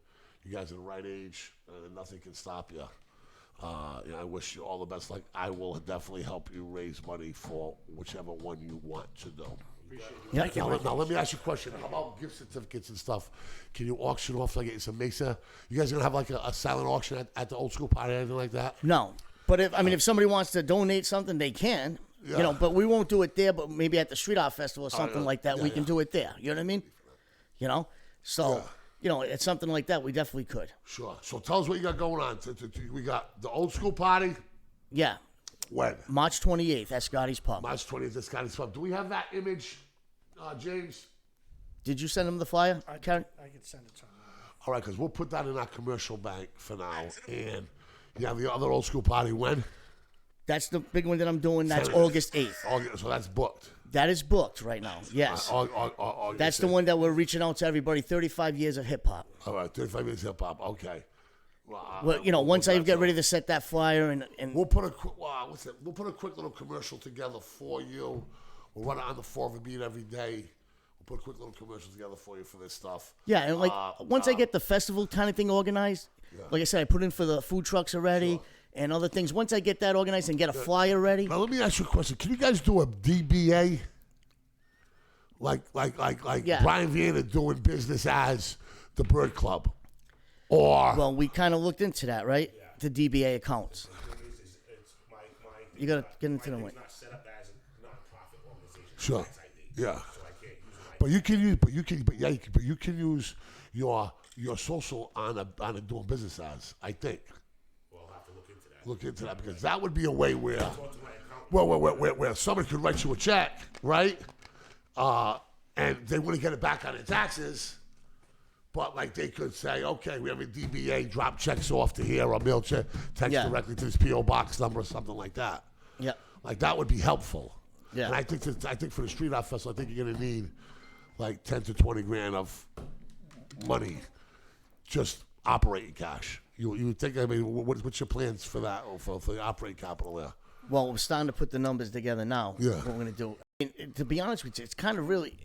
You guys are the right age. Nothing can stop you. You know, I wish you all the best. Like, I will definitely help you raise money for whichever one you want to do. Yeah. Now, let me ask you a question. How about gift certificates and stuff? Can you auction off like some Mesa? You guys gonna have like a silent auction at the old school party or anything like that? No. But if somebody wants to donate something, they can. You know, but we won't do it there, but maybe at the Street Art Festival or something like that, we can do it there. You know what I mean? You know? So, you know, it's something like that, we definitely could. Sure. So tell us what you got going on. We got the old school party. Yeah. When? March 28th at Scotty's Pub. March 20th at Scotty's Pub. Do we have that image, James? Did you send him the flyer, Karen? I can send it to him. All right, because we'll put that in our commercial bank for now. And you have the other old school party when? That's the big one that I'm doing. That's August 8th. So that's booked. That is booked right now. Yes. That's the one that we're reaching out to everybody. 35 years of hip hop. All right, 35 years hip hop. Okay. Well, you know, once I get ready to set that flyer and we'll put a we'll put a quick little commercial together for you. We'll run it on the 4th beat every day. We'll put a quick little commercial together for you for this stuff. Yeah, and like once I get the festival kind of thing organized, like I said, I put in for the food trucks already and other things. Once I get that organized and get a flyer ready. Now let me ask you a question. Can you guys do a DBA? Like Brian Viana doing business as the Bird Club? Or well, we kind of looked into that, right? The DBA accounts. You gotta get into the way. It's not set up as a nonprofit organization. Sure. Yeah. So I can't use it. But you can use your social on a doing business as, I think. Well, I'll have to look into that. Look into that, because that would be a way where where somebody could write you a check, right? And they wouldn't get it back on their taxes. But like they could say, okay, we have a DBA, drop checks off to here, or mail check, text directly to this PO box number or something like that. Yeah. Like that would be helpful. Yeah. And I think for the Street Art Festival, I think you're gonna need like 10 to 20 grand of money, just operating cash. You think? I mean, what's your plans for that, or for the operating capital there? Well, we're starting to put the numbers together now. Yeah. What we're gonna do. And to be honest with you, it's kind of really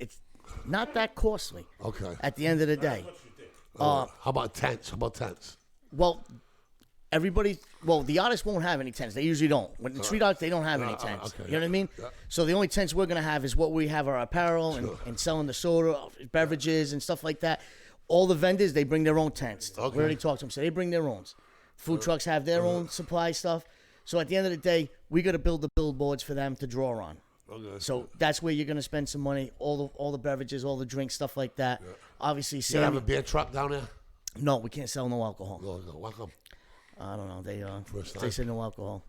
not that costly. Okay. At the end of the day. How about tents? Well, the artists won't have any tents. They usually don't. When the street arts, they don't have any tents. Okay, You know what I mean? Yeah. So the only tents we're going to have is what we have our apparel and selling the soda, beverages and stuff like that. All the vendors, they bring their own tents. Okay. We already talked to them, so they bring their own. Food trucks have their own supply stuff. So at the end of the day, we got to build the billboards for them to draw on. Okay. So that's where you're going to spend some money. All the beverages, all the drinks, stuff like that. Obviously, You have a Sammy. beer truck down there? No, we can't sell no alcohol. No. Welcome. I don't know. First They time. said no alcohol.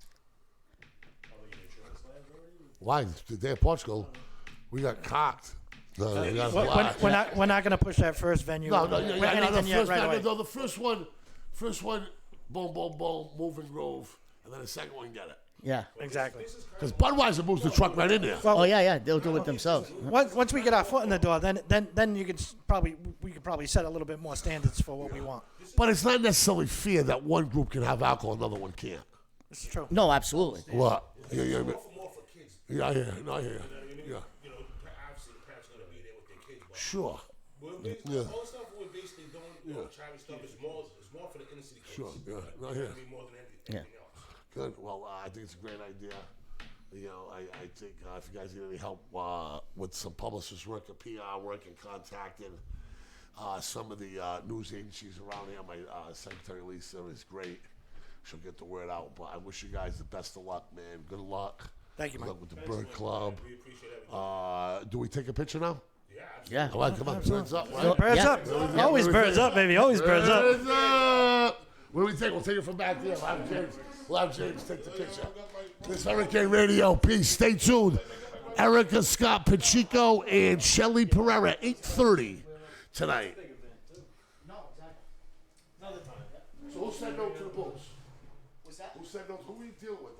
Why? The day of Portugal, we got cocked. No, we got blocked. We're not going to push that first venue. No, with the anything yet first right time, away. no, the first one, boom, boom, boom, moving Grove, and then the second one, get it. Yeah. Exactly. Because Budweiser moves the truck right in there. Oh yeah. They'll do it themselves. Once we get our foot in the door, then you could probably set a little bit more standards for what we want. But it's not necessarily fair that one group can have alcohol, another one can't. It's true. No, absolutely. What? Yeah, More for kids. yeah, yeah, no, yeah, yeah. You know, obviously the parents are gonna be there with their kids. But Sure. all the stuff we're basically doing, charity stuff is more for the inner city kids. Sure, yeah, no, It's yeah. gonna be more than anything else. Good. Well, I think it's a great idea. You know, I think if you guys need any help with some publicist work or PR work and contacting some of the news agencies around here, my secretary Lisa is great. She'll get the word out. But I wish you guys the best of luck, man. Good luck. Thank you, Good Mike. luck with the Bird Club. We appreciate everything. Do we take a picture now? Yeah. All right, come on. Birds up, right? Birds Yeah. up. Always birds up, baby. Always birds up. Birds up. What do we take? We'll take it from back there. We'll have James take the picture. This is Hurricane Radio. Peace. Stay tuned. Erica Scott Pacheco and Shelly Pereira, 8:30 tonight. So who said no to the Bulls? What's that? Who said no? Who are we dealing with?